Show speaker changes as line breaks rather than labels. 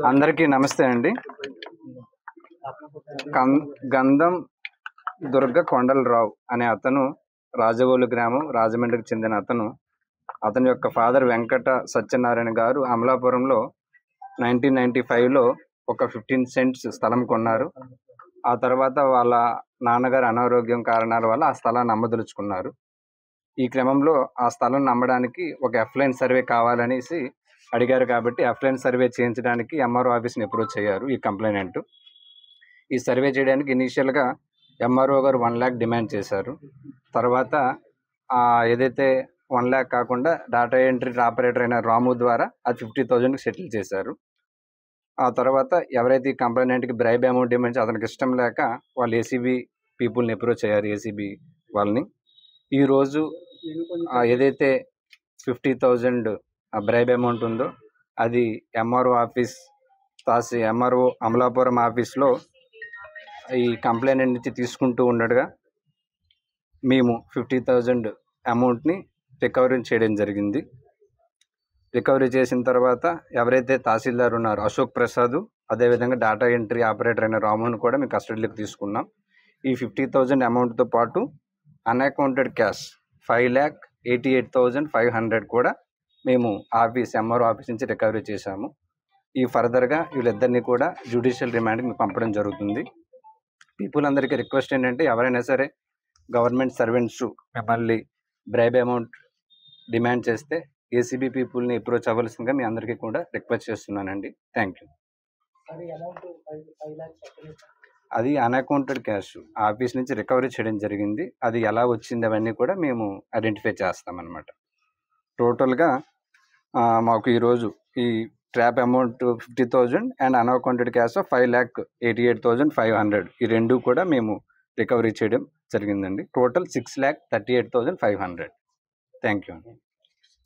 అందరికీ నమస్తే అండి. గంధం దుర్గ కొండలరావు అనే అతను రాజవోలు గ్రామం, రాజమండ్రికి చెందిన అతని యొక్క ఫాదర్ వెంకట సత్యనారాయణ గారు అమలాపురంలో 1995లో ఒక 15 సెంట్స్ స్థలం కొన్నారు. ఆ తర్వాత వాళ్ళ నాన్నగారు అనారోగ్యం కారణాల వల్ల ఆ స్థలాన్ని అమ్మదలుచుకున్నారు. ఈ క్రమంలో ఆ స్థలం అమ్మడానికి ఒక ఎఫ్లైన్ సర్వే కావాలనేసి అడిగారు. కాబట్టి ఎఫ్లైన్ సర్వే చేయించడానికి ఎంఆర్ఓ ఆఫీస్ని అప్రోచ్ అయ్యారు ఈ కంప్లైనెంట్. ఈ సర్వే చేయడానికి ఇనీషియల్గా ఎంఆర్ఓ గారు 1 lakh డిమాండ్ చేశారు. తర్వాత ఏదైతే 1 lakh కాకుండా డేటా ఎంట్రీ ఆపరేటర్ అయిన రాము ద్వారా అది 50,000కి సెటిల్ చేశారు. ఆ తర్వాత ఎవరైతే ఈ కంప్లైనెంట్కి బ్రైబ్ అమౌంట్ డిమాండ్ అతనికి ఇష్టం లేక వాళ్ళు ఏసీబీ పీపుల్ని అప్రోచ్ అయ్యారు. ఏసీబీ వాళ్ళని ఈరోజు ఏదైతే 50,000 బ్రైబ్ అమౌంట్ ఉందో అది ఎంఆర్ఓ ఆఫీస్ ఎంఆర్ఓ అమలాపురం ఆఫీస్లో ఈ కంప్లైంట్ నుంచి తీసుకుంటూ ఉండగా మేము 50,000 అమౌంట్ని రికవరీ చేయడం జరిగింది. రికవరీ చేసిన తర్వాత ఎవరైతే తహసీల్దార్ ఉన్నారో అశోక్ ప్రసాద్, అదేవిధంగా డేటా ఎంట్రీ ఆపరేటర్ అయిన రాముని కూడా మేము కస్టడీలోకి తీసుకున్నాం. ఈ 50,000 అమౌంట్తో పాటు అన్అకౌంటెడ్ క్యాష్ 5,88,500 కూడా మేము ఎంఆర్ఓ ఆఫీస్ నుంచి రికవరీ చేశాము. ఈ ఫర్దర్గా వీళ్ళిద్దరినీ కూడా జ్యుడిషియల్ రిమాండ్కి పంపడం జరుగుతుంది. పీపుల్ అందరికీ రిక్వెస్ట్ ఏంటంటే ఎవరైనా సరే గవర్నమెంట్ సర్వెంట్స్ మిమ్మల్ని బ్రైబ్ అమౌంట్ డిమాండ్ చేస్తే ఏసీబీ పీపుల్ని అప్రోచ్ అవ్వాల్సిందిగా మీ అందరికీ కూడా రిక్వెస్ట్ చేస్తున్నానండి. Thank you. అది అన్అకౌంటెడ్ క్యాష్ ఆఫీస్ నుంచి రికవరీ చేయడం జరిగింది. అది ఎలా వచ్చింది అవన్నీ కూడా మేము ఐడెంటిఫై చేస్తామన్నమాట. టోటల్గా మాకు ఈరోజు ఈ trap amount 50,000 and unaccounted cash 5,88,500 ఈ రెండు కూడా మేము రికవరీ చేయడం జరిగిందండి. టోటల్ 6,38,500. థ్యాంక్ యూ అండి.